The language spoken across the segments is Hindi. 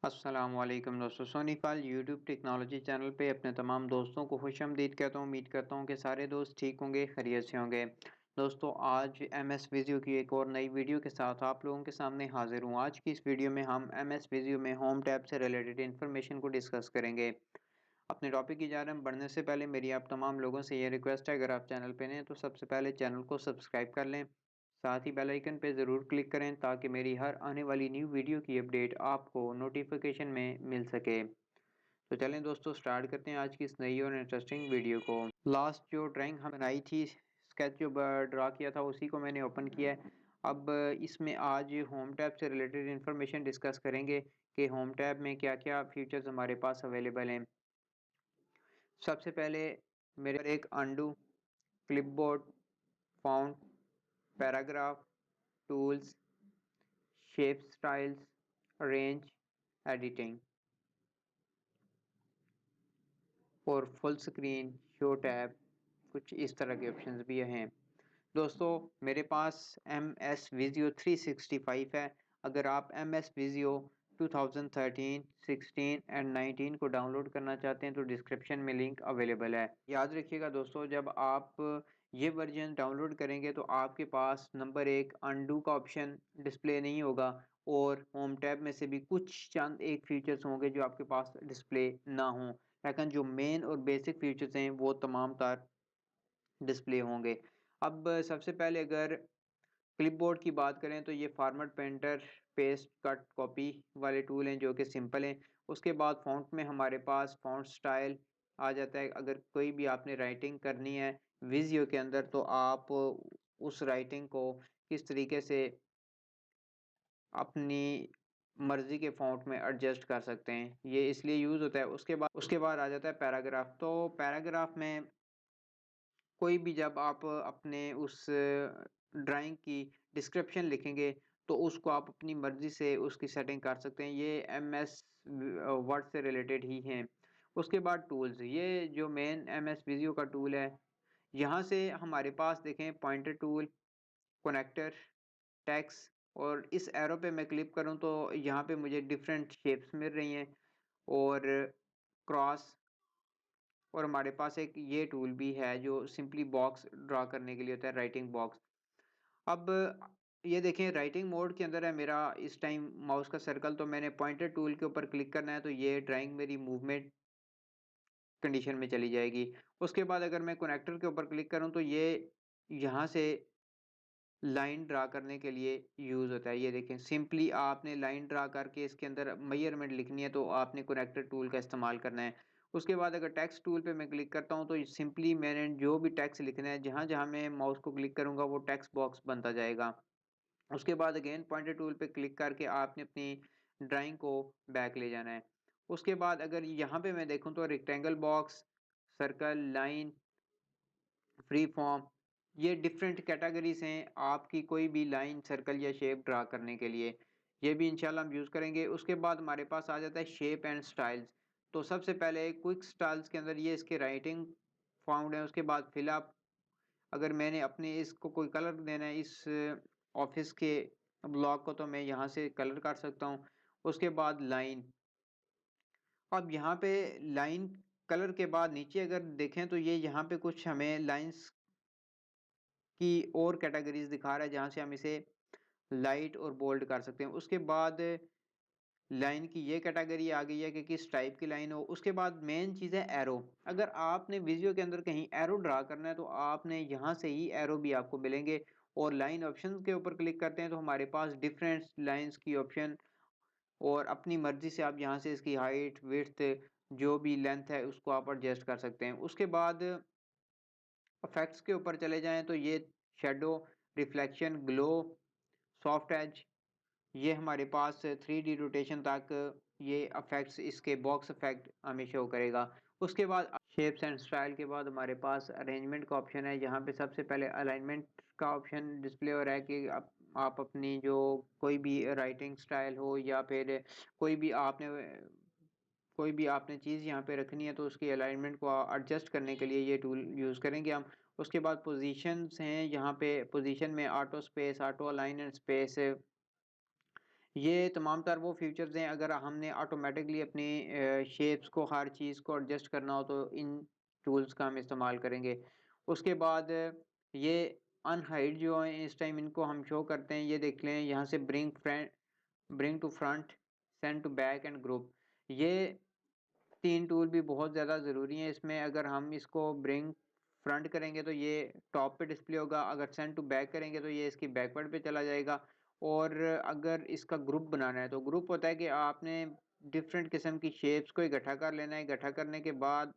अस्सलामुअलैकुम दोस्तों, सोनीफाइल यूट्यूब टेक्नोलॉजी चैनल पे अपने तमाम दोस्तों को खुशामदीद कहता हूँ। उम्मीद करता हूँ कि सारे दोस्त ठीक होंगे, खैरियत से होंगे। दोस्तों, आज एमएस विजियो की एक और नई वीडियो के साथ आप लोगों के सामने हाजिर हूँ। आज की इस वीडियो में हम एमएस विजियो में होम टैब से रिलेटेड इन्फॉर्मेशन को डिस्कस करेंगे। अपने टॉपिक की जानब बढ़ने से पहले मेरी आप तमाम लोगों से ये रिक्वेस्ट है, अगर आप चैनल पे नए हैं तो सबसे पहले चैनल को सब्सक्राइब कर लें, साथ ही बेल आइकन पे ज़रूर क्लिक करें ताकि मेरी हर आने वाली न्यू वीडियो की अपडेट आपको नोटिफिकेशन में मिल सके। तो चलें दोस्तों, स्टार्ट करते हैं आज की इस नई और इंटरेस्टिंग वीडियो को। लास्ट जो ड्राइंग हम बनाई थी, स्केच जो ड्रा किया था, उसी को मैंने ओपन किया है। अब इसमें आज होम टैब से रिलेटेड इंफॉर्मेशन डिस्कस करेंगे कि होम टैब में क्या क्या फीचर्स हमारे पास अवेलेबल हैं। सबसे पहले मेरे एक undo, clipboard, fount, paragraph, tools, shape styles, range, editing और फुल स्क्रीन, शो टैब, कुछ इस तरह के ऑप्शंस भी हैं। दोस्तों, मेरे पास MS Visio 365 है। अगर आप MS Visio 2013, 16 एंड 19 को डाउनलोड करना चाहते हैं तो डिस्क्रिप्शन में लिंक अवेलेबल है। याद रखिएगा दोस्तों, जब आप ये वर्जन डाउनलोड करेंगे तो आपके पास नंबर एक अनडू का ऑप्शन डिस्प्ले नहीं होगा और होम टैब में से भी कुछ चंद एक फीचर्स होंगे जो आपके पास डिस्प्ले ना हो, लेकिन जो मेन और बेसिक फीचर्स हैं वो तमाम तार डिस्प्ले होंगे। अब सबसे पहले अगर क्लिपबोर्ड की बात करें तो ये format, painter, paste, cut, copy वाले टूल हैं जो कि सिंपल हैं। उसके बाद फ़ॉन्ट में हमारे पास फ़ॉन्ट स्टाइल आ जाता है। अगर कोई भी आपने राइटिंग करनी है विज़ियो के अंदर तो आप उस राइटिंग को किस तरीके से अपनी मर्ज़ी के फ़ॉन्ट में एडजस्ट कर सकते हैं, ये इसलिए यूज़ होता है। उसके बाद आ जाता है पैराग्राफ। तो पैराग्राफ में कोई भी जब आप अपने उस ड्राइंग की डिस्क्रिप्शन लिखेंगे तो उसको आप अपनी मर्ज़ी से उसकी सेटिंग कर सकते हैं। ये एमएस वर्ड से रिलेटेड ही हैं। उसके बाद टूल्स, ये जो मेन एमएस विज़ियो का टूल है, यहाँ से हमारे पास देखें पॉइंटर टूल, कनेक्टर, टेक्स्ट, और इस एरो पे मैं क्लिक करूँ तो यहाँ पे मुझे डिफरेंट शेप्स मिल रही हैं और क्रॉस, और हमारे पास एक ये टूल भी है जो सिंपली बॉक्स ड्रा करने के लिए होता है, राइटिंग बॉक्स। अब ये देखें राइटिंग मोड के अंदर है मेरा इस टाइम माउस का सर्कल, तो मैंने पॉइंटर टूल के ऊपर क्लिक करना है तो ये ड्राइंग मेरी मूवमेंट कंडीशन में चली जाएगी। उसके बाद अगर मैं कनेक्टर के ऊपर क्लिक करूँ तो ये यहाँ से लाइन ड्रा करने के लिए यूज़ होता है। ये देखें, सिंपली आपने लाइन ड्रा करके इसके अंदर मेजरमेंट लिखनी है तो आपने कनेक्टर टूल का इस्तेमाल करना है। उसके बाद अगर टेक्स्ट टूल पे मैं क्लिक करता हूँ तो सिंपली मैंने जो भी टेक्स्ट लिखना है, जहाँ जहाँ मैं माउस को क्लिक करूँगा वो टेक्स्ट बॉक्स बनता जाएगा। उसके बाद अगेन पॉइंटर टूल पे क्लिक करके आपने अपनी ड्राइंग को बैक ले जाना है। उसके बाद अगर यहाँ पे मैं देखूँ तो rectangle box, circle, line, free form, ये डिफरेंट कैटेगरीज हैं आपकी कोई भी लाइन, सर्कल या शेप ड्रा करने के लिए। ये भी इंशाल्लाह हम यूज़ करेंगे। उसके बाद हमारे पास आ जाता है शेप एंड स्टाइल्स। तो सबसे पहले क्विक स्टाइल्स के अंदर ये इसके राइटिंग फाउंड है। उसके बाद फिल अप, अगर मैंने अपने इसको कोई कलर देना है इस ऑफिस के ब्लॉक को तो मैं यहाँ से कलर कर सकता हूँ। उसके बाद लाइन, अब यहाँ पे लाइन कलर के बाद नीचे अगर देखें तो ये यहाँ पे कुछ हमें लाइंस की और कैटेगरीज दिखा रहा है जहाँ से हम इसे लाइट और बोल्ड कर सकते हैं। उसके बाद लाइन की ये कैटेगरी आ गई है कि किस टाइप की लाइन हो। उसके बाद मेन चीज़ है एरो। अगर आपने विजियो के अंदर कहीं एरो ड्रा करना है तो आपने यहाँ से ही एरो भी आपको मिलेंगे, और लाइन ऑप्शंस के ऊपर क्लिक करते हैं तो हमारे पास डिफरेंट लाइंस की ऑप्शन, और अपनी मर्ज़ी से आप यहाँ से इसकी हाइट, विड्थ, जो भी लेंथ है उसको आप एडजस्ट कर सकते हैं। उसके बाद इफेक्ट्स के ऊपर चले जाएँ तो ये shadow, reflection, glow, soft edge, ये हमारे पास 3D रोटेशन तक ये इफेक्ट्स, इसके बॉक्स इफेक्ट हमें शो करेगा। उसके बाद शेप्स एंड स्टाइल के बाद हमारे पास अरेंजमेंट का ऑप्शन है। यहाँ पे सबसे पहले अलाइनमेंट का ऑप्शन डिस्प्ले हो रहा है कि आप अपनी जो कोई भी राइटिंग स्टाइल हो या फिर कोई भी आपने कोई भी आपने चीज़ यहाँ पे रखनी है तो उसकी अलाइनमेंट को एडजस्ट करने के लिए ये टूल यूज़ करेंगे हम। उसके बाद पोजीशंस हैं, यहाँ पे पोजीशन में auto space, auto align and space, ये तमाम तर वो फीचर्स हैं, अगर हमने ऑटोमेटिकली अपनी शेप्स को, हर चीज़ को एडजस्ट करना हो तो इन टूल्स का हम इस्तेमाल करेंगे। उसके बाद ये अनहाइड जो है इस टाइम इनको हम शो करते हैं, ये देख लें यहाँ से bring to front, send to back and group. ये 3 टूल भी बहुत ज़्यादा ज़रूरी हैं इसमें। अगर हम इसको ब्रिंग फ्रंट करेंगे तो ये टॉप पे डिस्प्ले होगा, अगर सेंड टू बैक करेंगे तो ये इसकी बैकवर्ड पे चला जाएगा। और अगर इसका ग्रुप बनाना है तो ग्रुप होता है कि आपने डिफरेंट किस्म की शेप्स को इकट्ठा कर लेना है, इकट्ठा करने के बाद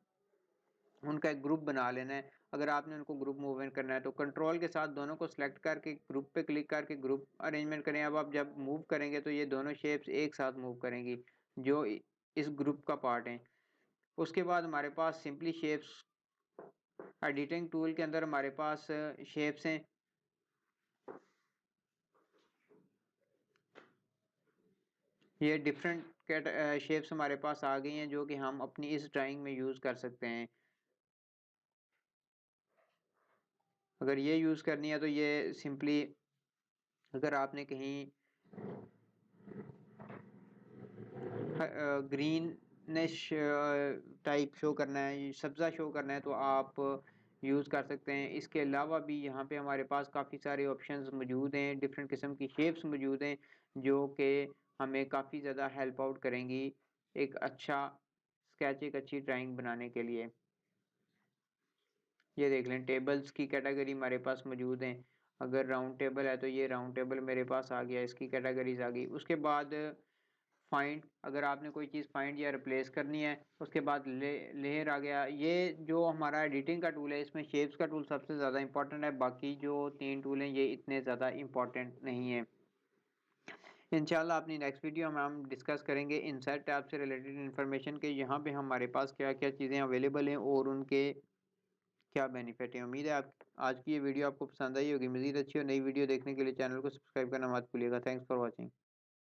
उनका एक ग्रुप बना लेना है। अगर आपने उनको ग्रुप मूवमेंट करना है तो कंट्रोल के साथ दोनों को सिलेक्ट करके ग्रुप पे क्लिक करके ग्रुप अरेंजमेंट करें। अब आप जब मूव करेंगे तो ये दोनों शेप्स एक साथ मूव करेंगी जो इस ग्रुप का पार्ट है। उसके बाद हमारे पास सिंपली शेप्स एडिटिंग टूल के अंदर हमारे पास शेप्स हैं। ये डिफरेंट शेप्स हमारे पास आ गई हैं जो कि हम अपनी इस ड्राइंग में यूज़ कर सकते हैं। अगर ये यूज़ करनी है तो ये सिंपली, अगर आपने कहीं ग्रीनिश टाइप शो करना है, सब्ज़ा शो करना है तो आप यूज़ कर सकते हैं। इसके अलावा भी यहाँ पे हमारे पास काफ़ी सारे ऑप्शंस मौजूद हैं, डिफरेंट किस्म की शेप्स मौजूद हैं जो कि हमें काफ़ी ज़्यादा हेल्प आउट करेंगी एक अच्छा स्केच, एक अच्छी ड्राइंग बनाने के लिए। ये देख लें टेबल्स की कैटेगरी हमारे पास मौजूद हैं। अगर राउंड टेबल है तो ये राउंड टेबल मेरे पास आ गया, इसकी कैटेगरीज आ गई। उसके बाद फाइंड, अगर आपने कोई चीज़ फाइंड या रिप्लेस करनी है। उसके बाद लेयर आ गया। ये जो हमारा एडिटिंग का टूल है इसमें शेप्स का टूल सबसे ज़्यादा इंपॉर्टेंट है, बाकी जो 3 टूल हैं ये इतने ज़्यादा इंपॉर्टेंट नहीं है। इंशाल्लाह अपनी नेक्स्ट वीडियो में हम डिस्कस करेंगे इनसाइड टैब से रिलेटेड इन्फॉर्मेशन के, यहाँ पे हमारे पास क्या क्या चीज़ें अवेलेबल हैं और उनके क्या बेनिफिट है। उम्मीद है आप आज की ये वीडियो आपको पसंद आई होगी। मज़ीद अच्छी और नई वीडियो देखने के लिए चैनल को सब्सक्राइब करना मत भूलिएगा। Thanks for watching.